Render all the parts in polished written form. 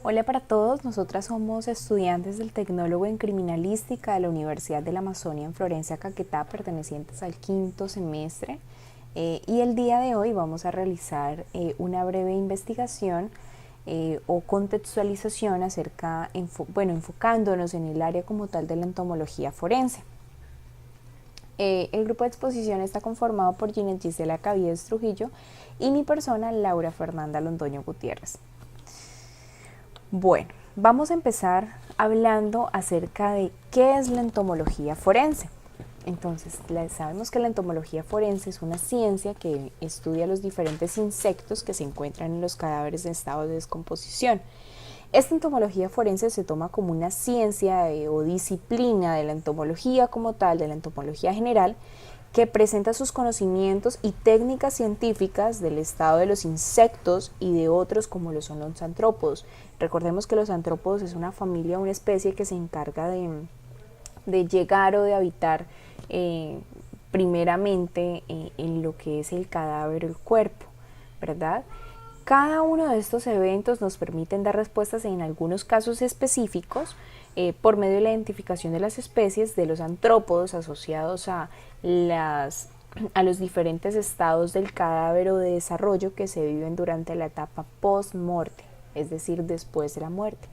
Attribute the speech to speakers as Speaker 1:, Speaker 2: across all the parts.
Speaker 1: Hola para todos, nosotras somos estudiantes del Tecnólogo en Criminalística de la Universidad de la Amazonia en Florencia, Caquetá, pertenecientes al quinto semestre. Y el día de hoy vamos a realizar una breve investigación o contextualización acerca, enfocándonos en el área como tal de la entomología forense. El grupo de exposición está conformado por Ginette Gisela Caviedes Trujillo y mi persona, Laura Fernanda Londoño Gutiérrez. Bueno, vamos a empezar hablando acerca de qué es la entomología forense. Entonces, sabemos que la entomología forense es una ciencia que estudia los diferentes insectos que se encuentran en los cadáveres en estado de descomposición. Esta entomología forense se toma como una ciencia o disciplina de la entomología como tal, de la entomología general, que presenta sus conocimientos y técnicas científicas del estado de los insectos y de otros como lo son los antrópodos. Recordemos que los antrópodos es una familia, una especie que se encarga de llegar o de habitar primeramente en lo que es el cadáver o el cuerpo, ¿verdad? Cada uno de estos eventos nos permiten dar respuestas en algunos casos específicos por medio de la identificación de las especies de los antrópodos asociados a los diferentes estados del cadáver o de desarrollo que se viven durante la etapa post-morte, es decir, después de la muerte.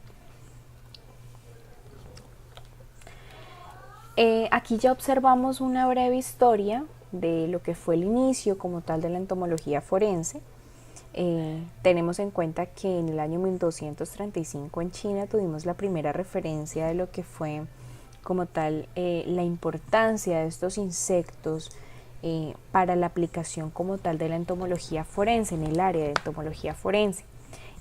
Speaker 1: Aquí ya observamos una breve historia de lo que fue el inicio como tal de la entomología forense. Tenemos en cuenta que en el año 1235 en China tuvimos la primera referencia de lo que fue como tal la importancia de estos insectos para la aplicación como tal de la entomología forense, en el área de entomología forense.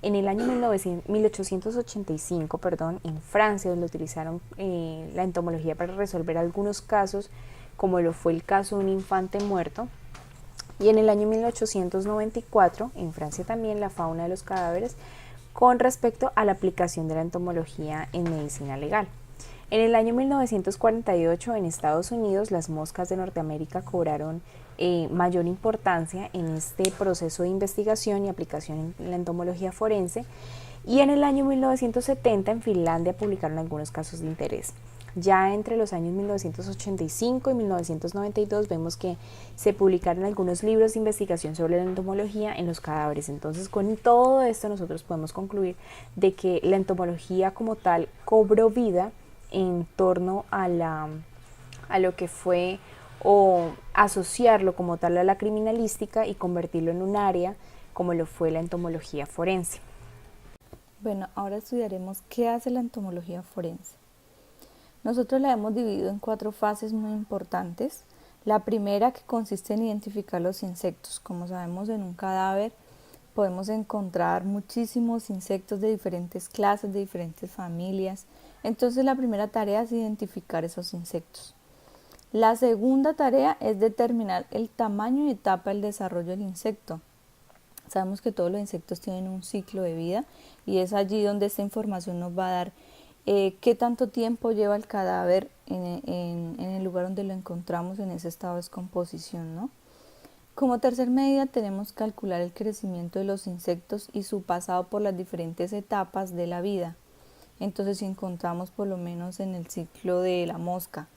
Speaker 1: En el año 1885, en Francia, donde utilizaron la entomología para resolver algunos casos, como lo fue el caso de un infante muerto. Y en el año 1894, en Francia también, la fauna de los cadáveres con respecto a la aplicación de la entomología en medicina legal. En el año 1948, en Estados Unidos, las moscas de Norteamérica cobraron mayor importancia en este proceso de investigación y aplicación en la entomología forense. Y en el año 1970, en Finlandia, publicaron algunos casos de interés. Ya entre los años 1985 y 1992 vemos que se publicaron algunos libros de investigación sobre la entomología en los cadáveres. Entonces, con todo esto nosotros podemos concluir de que la entomología como tal cobró vida en torno a lo que fue o asociarlo como tal a la criminalística y convertirlo en un área como lo fue la entomología forense.
Speaker 2: Bueno, ahora estudiaremos qué hace la entomología forense. Nosotros la hemos dividido en 4 fases muy importantes. La primera, que consiste en identificar los insectos. Como sabemos, en un cadáver podemos encontrar muchísimos insectos de diferentes clases, de diferentes familias. Entonces la primera tarea es identificar esos insectos. La segunda tarea es determinar el tamaño y etapa del desarrollo del insecto. Sabemos que todos los insectos tienen un ciclo de vida y es allí donde esta información nos va a dar qué tanto tiempo lleva el cadáver en el lugar donde lo encontramos en ese estado de descomposición, ¿no? Como tercer medida tenemos que calcular el crecimiento de los insectos y su pasado por las diferentes etapas de la vida. Entonces, si encontramos por lo menos en el ciclo de la mosca,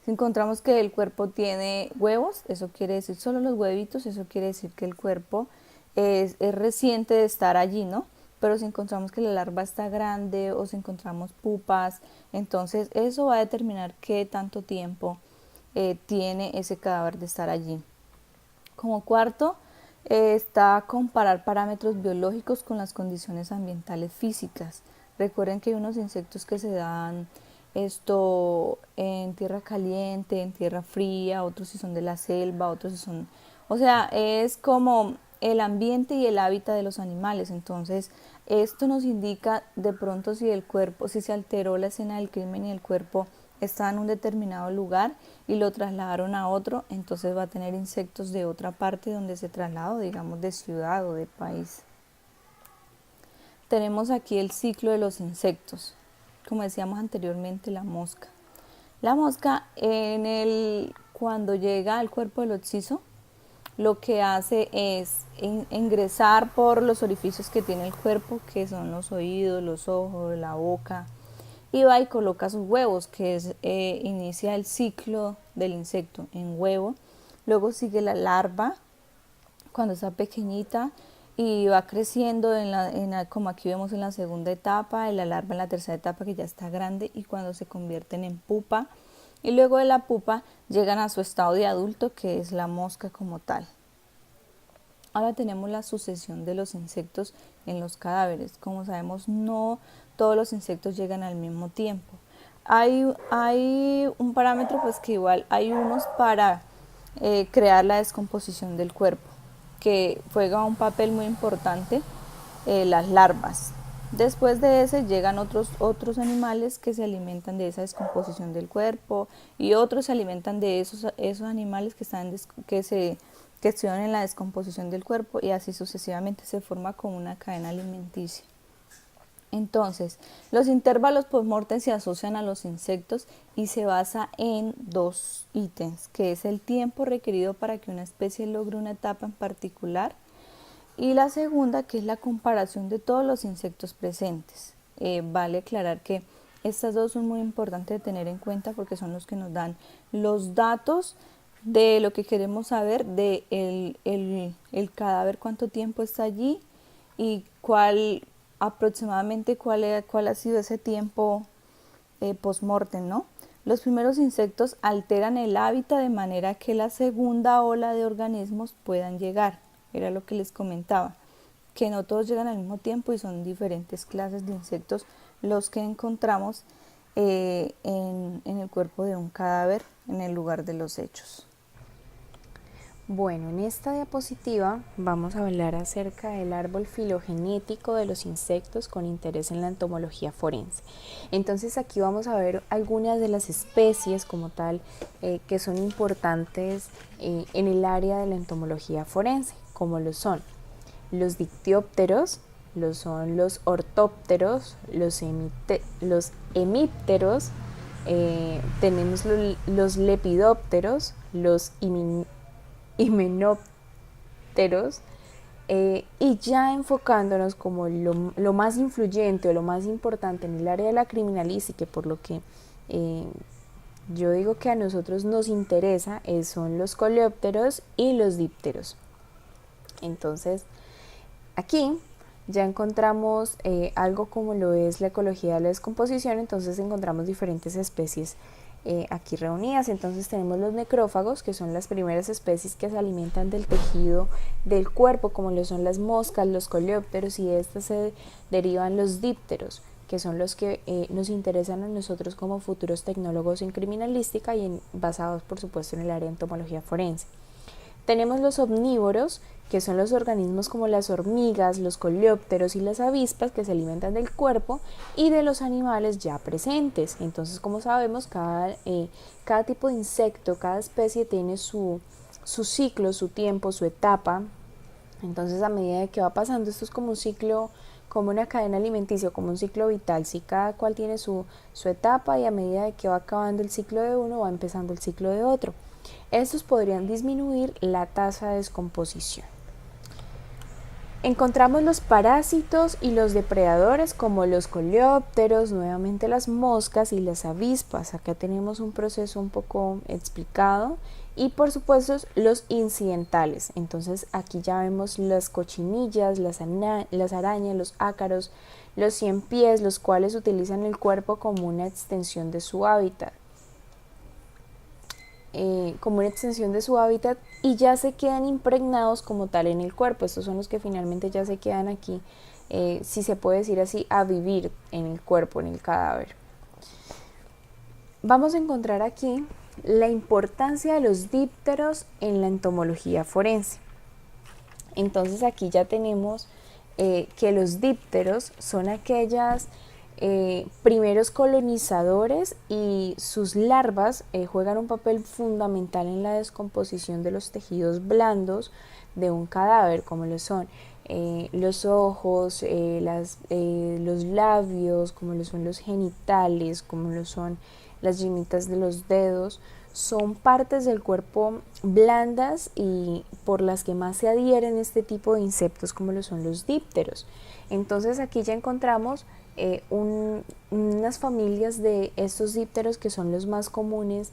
Speaker 2: si encontramos que el cuerpo tiene huevos, eso quiere decir solo los huevitos, eso quiere decir que el cuerpo es reciente de estar allí, ¿no? Pero si encontramos que la larva está grande o si encontramos pupas, entonces eso va a determinar qué tanto tiempo tiene ese cadáver de estar allí. Como cuarto, está comparar parámetros biológicos con las condiciones ambientales físicas. Recuerden que hay unos insectos que se dan esto en tierra caliente, en tierra fría, otros si son de la selva, otros si son... O sea, es como el ambiente y el hábitat de los animales. Entonces, esto nos indica de pronto si el cuerpo, si se alteró la escena del crimen y el cuerpo está en un determinado lugar y lo trasladaron a otro, entonces va a tener insectos de otra parte donde se trasladó, digamos de ciudad o de país. Tenemos aquí el ciclo de los insectos, como decíamos anteriormente, la mosca. La mosca cuando llega al cuerpo del occiso, lo que hace es ingresar por los orificios que tiene el cuerpo, que son los oídos, los ojos, la boca, y va y coloca sus huevos, que es inicia el ciclo del insecto en huevo. Luego sigue la larva cuando está pequeñita y va creciendo como aquí vemos en la segunda etapa, y la larva en la tercera etapa que ya está grande, y cuando se convierten en pupa, y luego de la pupa llegan a su estado de adulto, que es la mosca como tal. Ahora tenemos la sucesión de los insectos en los cadáveres. Como sabemos, no todos los insectos llegan al mismo tiempo. Hay un parámetro, pues que igual hay unos para crear la descomposición del cuerpo, que juega un papel muy importante, las larvas. Después de ese llegan otros animales que se alimentan de esa descomposición del cuerpo, y otros se alimentan de esos animales que estuvieron en la descomposición del cuerpo, y así sucesivamente se forma como una cadena alimenticia. Entonces, los intervalos postmortem se asocian a los insectos y se basa en dos ítems, que es el tiempo requerido para que una especie logre una etapa en particular, y la segunda, que es la comparación de todos los insectos presentes. Vale aclarar que estas dos son muy importantes de tener en cuenta, porque son los que nos dan los datos de lo que queremos saber de el cadáver, cuánto tiempo está allí, y aproximadamente cuál ha sido ese tiempo post-mortem, ¿no? Los primeros insectos alteran el hábitat de manera que la segunda ola de organismos puedan llegar. Era lo que les comentaba, que no todos llegan al mismo tiempo y son diferentes clases de insectos los que encontramos en el cuerpo de un cadáver en el lugar de los hechos.
Speaker 1: Bueno, en esta diapositiva vamos a hablar acerca del árbol filogenético de los insectos con interés en la entomología forense. Entonces aquí vamos a ver algunas de las especies como tal que son importantes en el área de la entomología forense, como lo son los dictiópteros, son los ortópteros, los hemípteros, tenemos los lepidópteros, los himenópteros, y ya enfocándonos como lo más influyente o lo más importante en el área de la criminalística, por lo que yo digo que a nosotros nos interesa, son los coleópteros y los dípteros. Entonces aquí ya encontramos algo como lo es la ecología de la descomposición. Entonces encontramos diferentes especies aquí reunidas. Entonces tenemos los necrófagos, que son las primeras especies que se alimentan del tejido del cuerpo, como lo son las moscas, los coleópteros, y de estas se derivan los dípteros, que son los que nos interesan a nosotros como futuros tecnólogos en criminalística y basados por supuesto en el área de entomología forense. Tenemos los omnívoros, que son los organismos como las hormigas, los coleópteros y las avispas, que se alimentan del cuerpo y de los animales ya presentes. Entonces, como sabemos, cada tipo de insecto, cada especie tiene su ciclo, su tiempo, su etapa. Entonces, a medida de que va pasando, esto es como un ciclo, como una cadena alimenticia, como un ciclo vital, ¿sí? Cada cual tiene su etapa, y a medida de que va acabando el ciclo de uno, va empezando el ciclo de otro. Estos podrían disminuir la tasa de descomposición. Encontramos los parásitos y los depredadores, como los coleópteros, nuevamente las moscas y las avispas. Acá tenemos un proceso un poco explicado. Y por supuesto los incidentales. Entonces aquí ya vemos las cochinillas, las arañas, los ácaros, los ciempiés, los cuales utilizan el cuerpo como una extensión de su hábitat. Y ya se quedan impregnados como tal en el cuerpo. Estos son los que finalmente ya se quedan aquí, si se puede decir así, a vivir en el cuerpo, en el cadáver. Vamos a encontrar aquí la importancia de los dípteros en la entomología forense. Entonces aquí ya tenemos que los dípteros son aquellas primeros colonizadores, y sus larvas juegan un papel fundamental en la descomposición de los tejidos blandos de un cadáver, como lo son los ojos, los labios, como lo son los genitales, como lo son las yemitas de los dedos. son partes del cuerpo blandas y por las que más se adhieren este tipo de insectos como lo son los dípteros. Entonces aquí ya encontramos unas familias de estos dípteros que son los más comunes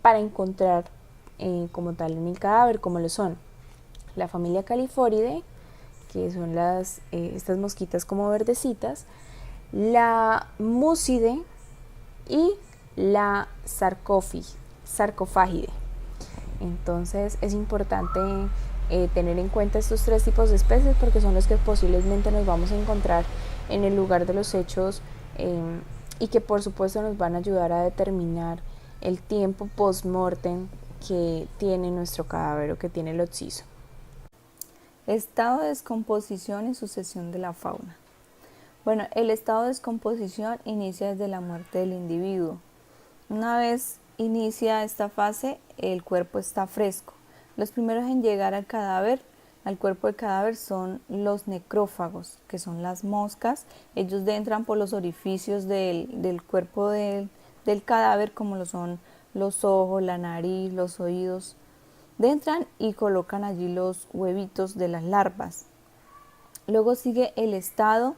Speaker 1: para encontrar como tal en el cadáver, como lo son la familia Califoridae, que son estas mosquitas como verdecitas, la Mucidae y la Sarcophagidae. Entonces es importante tener en cuenta estos tres tipos de especies porque son los que posiblemente nos vamos a encontrar en el lugar de los hechos y que por supuesto nos van a ayudar a determinar el tiempo post-mortem que tiene nuestro cadáver o que tiene el occiso.
Speaker 2: Estado de descomposición y sucesión de la fauna. Bueno, el estado de descomposición inicia desde la muerte del individuo. Una vez inicia esta fase, el cuerpo está fresco. Los primeros en llegar al cuerpo del cadáver, son los necrófagos, que son las moscas. Ellos entran por los orificios del cuerpo del cadáver, como lo son los ojos, la nariz, los oídos. Entran y colocan allí los huevitos de las larvas. Luego sigue el estado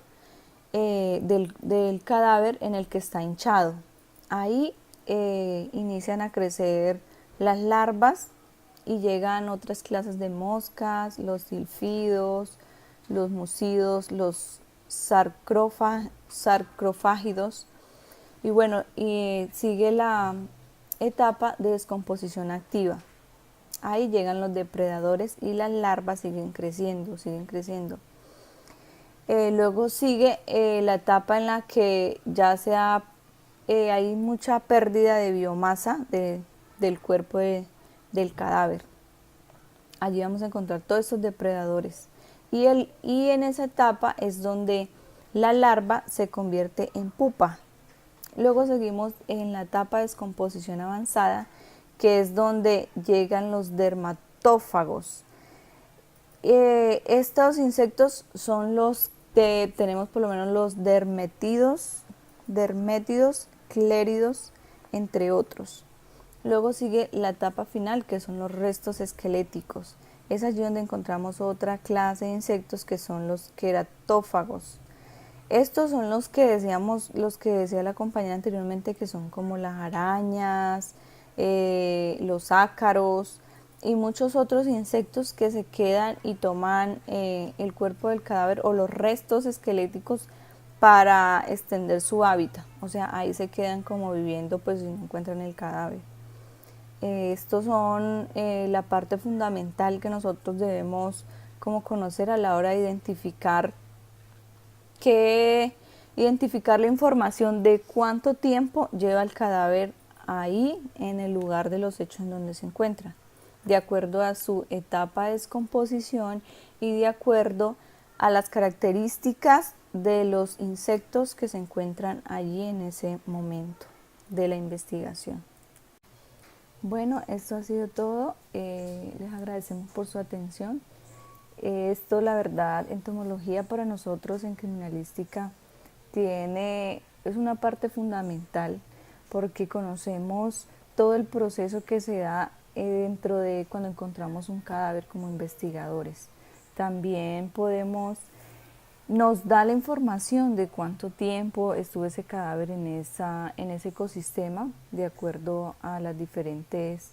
Speaker 2: del cadáver en el que está hinchado. Ahí inician a crecer las larvas y llegan otras clases de moscas, los silfidos, los mucidos, los sarcofágidos. Y bueno, sigue la etapa de descomposición activa. Ahí llegan los depredadores y las larvas siguen creciendo. Luego sigue la etapa en la que ya hay mucha pérdida de biomasa del cuerpo del cadáver. Allí vamos a encontrar todos estos depredadores. Y en esa etapa es donde la larva se convierte en pupa. Luego seguimos en la etapa de descomposición avanzada, que es donde llegan los dermatófagos. Estos insectos son los que tenemos, por lo menos los dermétidos, cléridos, entre otros. Luego sigue la etapa final, que son los restos esqueléticos. Es allí donde encontramos otra clase de insectos que son los queratófagos. Estos son los que decía la compañera anteriormente, que son como las arañas, los ácaros y muchos otros insectos que se quedan y toman el cuerpo del cadáver o los restos esqueléticos para extender su hábitat. O sea, ahí se quedan como viviendo, pues si no encuentran el cadáver. Estos son la parte fundamental que nosotros debemos como conocer a la hora de identificar la información de cuánto tiempo lleva el cadáver ahí en el lugar de los hechos en donde se encuentra, de acuerdo a su etapa de descomposición y de acuerdo a las características de los insectos que se encuentran allí en ese momento de la investigación. Bueno, esto ha sido todo. Les agradecemos por su atención. Esto, la verdad, entomología para nosotros en criminalística es una parte fundamental porque conocemos todo el proceso que se da dentro de cuando encontramos un cadáver como investigadores. También nos da la información de cuánto tiempo estuvo ese cadáver en ese ecosistema de acuerdo a las diferentes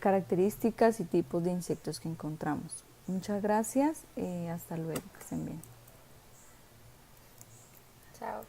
Speaker 2: características y tipos de insectos que encontramos. Muchas gracias, hasta luego, que estén bien.
Speaker 1: Chao.